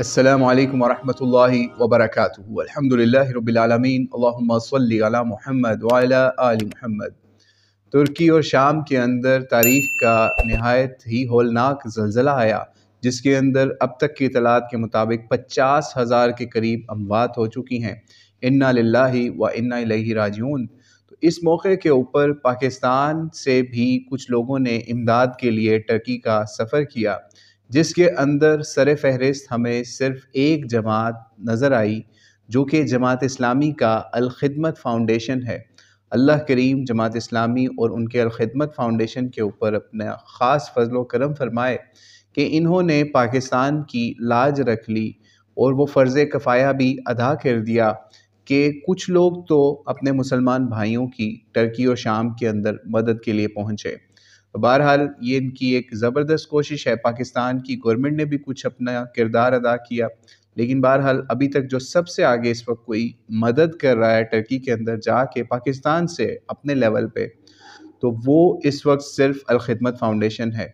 अस्सलामु अलैकुम वरहमतुल्लाहि वबरकातुहू। अल्हम्दुलिल्लाहि रब्बिल आलमीन, अल्लाहुम्मा सल्लि अला मुहम्मद व अला आलि मुहम्मद। तुर्की और शाम के अंदर तारीख़ का नहायत ही होलनाक ज़लज़ला आया, जिसके अंदर अब तक की इतलात के मुताबिक 50,000 के करीब अमवात हो चुकी हैं। इन्ना लिल्लाहि व इन्ना इलैहि राजिऊन। तो इस मौके के ऊपर पाकिस्तान से भी कुछ लोगों ने इमदाद के लिए टर्की का सफ़र किया, जिसके अंदर सर फहरिस्त हमें सिर्फ़ एक जमात नज़र आई, जो कि जमात इस्लामी का अल खिदमत फ़ाउंडेशन है। अल्लाह करीम जमात इस्लामी और उनके अल खिदमत फ़ाउंडेशन के ऊपर अपना ख़ास फ़ज़ल व करम फ़रमाए कि इन्होंने पाकिस्तान की लाज रख ली और वो फ़र्ज़ कफ़ाया भी अदा कर दिया कि कुछ लोग तो अपने मुसलमान भाइयों की टर्की और शाम के अंदर मदद के लिए पहुँचे। बहरहाल ये इनकी एक ज़बरदस्त कोशिश है। पाकिस्तान की गवर्नमेंट ने भी कुछ अपना किरदार अदा किया, लेकिन बहरहाल अभी तक जो सबसे आगे इस वक्त कोई मदद कर रहा है टर्की के अंदर जाके पाकिस्तान से अपने लेवल पे, तो वो इस वक्त सिर्फ अल खिदमत फ़ाउंडेशन है।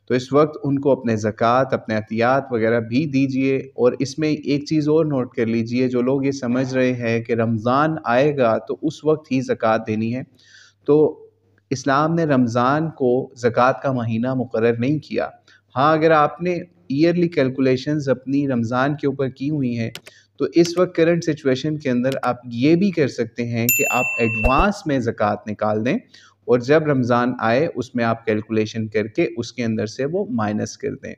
तो इस वक्त उनको अपने ज़कात, अपने अतियात वगैरह भी दीजिए। और इसमें एक चीज़ और नोट कर लीजिए, जो लोग ये समझ रहे हैं कि रमज़ान आएगा तो उस वक्त ही ज़कात देनी है, तो इस्लाम ने रमज़ान को ज़कात का महीना मुकर्रर नहीं किया। हाँ, अगर आपने ईयरली कैलकुलेशंस अपनी रमज़ान के ऊपर की हुई हैं, तो इस वक्त करंट सिचुएशन के अंदर आप ये भी कर सकते हैं कि आप एडवांस में ज़कात निकाल दें और जब रमज़ान आए उसमें आप कैलकुलेशन करके उसके अंदर से वो माइनस कर दें।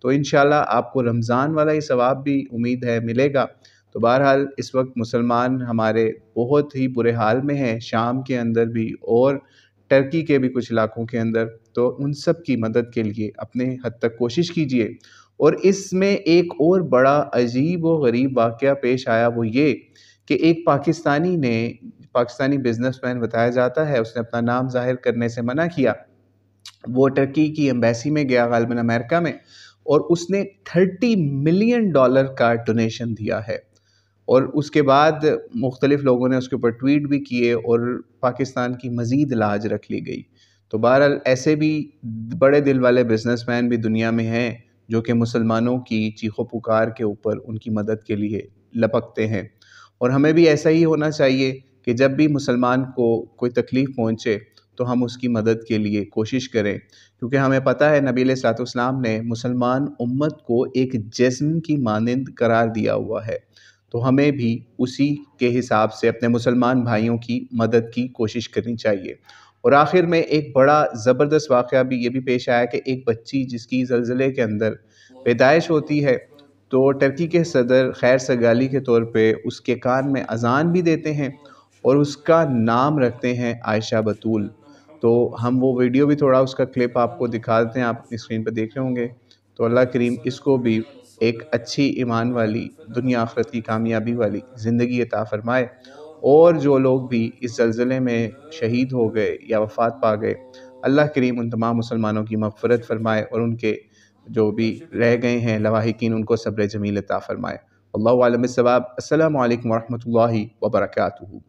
तो इंशाल्लाह आपको रमज़ान वाला ही सवाब भी उम्मीद है मिलेगा। तो बहरहाल इस वक्त मुसलमान हमारे बहुत ही बुरे हाल में हैं, शाम के अंदर भी और टर्की के भी कुछ इलाकों के अंदर। तो उन सब की मदद के लिए अपने हद तक कोशिश कीजिए। और इसमें एक और बड़ा अजीब व गरीब वाक़या पेश आया, वो ये कि एक पाकिस्तानी बिजनेसमैन बताया जाता है, उसने अपना नाम ज़ाहिर करने से मना किया। वो टर्की की एम्बेसी में गया, ग़ालिबन अमेरिका में, और उसने $30 मिलियन का डोनेशन दिया है। और उसके बाद मुख्तलिफ़ लोगों ने उसके ऊपर ट्वीट भी किए और पाकिस्तान की मज़ीद लाज रख ली गई। तो बहरहाल ऐसे भी बड़े दिल वाले बिजनेसमैन भी दुनिया में हैं, जो कि मुसलमानों की चीखों पुकार के ऊपर उनकी मदद के लिए लपकते हैं। और हमें भी ऐसा ही होना चाहिए कि जब भी मुसलमान को कोई तकलीफ़ पहुँचे तो हम उसकी मदद के लिए कोशिश करें, क्योंकि हमें पता है नबी अलैहिस्सलाम ने मुसलमान उम्मत को एक जिस्म की मानंद करार दिया हुआ है। तो हमें भी उसी के हिसाब से अपने मुसलमान भाइयों की मदद की कोशिश करनी चाहिए। और आखिर में एक बड़ा ज़बरदस्त वाक़या भी ये भी पेश आया कि एक बच्ची जिसकी ज़लज़ले के अंदर पैदाइश होती है, तो टर्की के सदर खैर सगाली के तौर पे उसके कान में अज़ान भी देते हैं और उसका नाम रखते हैं आयशा बतूल। तो हम वो वीडियो भी थोड़ा उसका क्लिप आपको दिखा देते हैं, आप अपनी स्क्रीन पर देख रहे होंगे। तो अल्लाह करीम इसको भी एक अच्छी ईमान वाली, दुनिया आखिरत की कामयाबी वाली ज़िंदगी अता फ़रमाए। और जो लोग भी इस ज़लज़ले में शहीद हो गए या वफ़ात पा गए, अल्लाह करीम उन तमाम मुसलमानों की मग़फ़िरत फ़रमाए और उनके जो भी रह गए हैं लवाहिकीन, उनको सब्र जमील अता फ़रमाए। अल्लाहु आलम बिस्सवाब। अस्सलामु अलैकुम वरहमतुल्लाहि वबरकातुहू।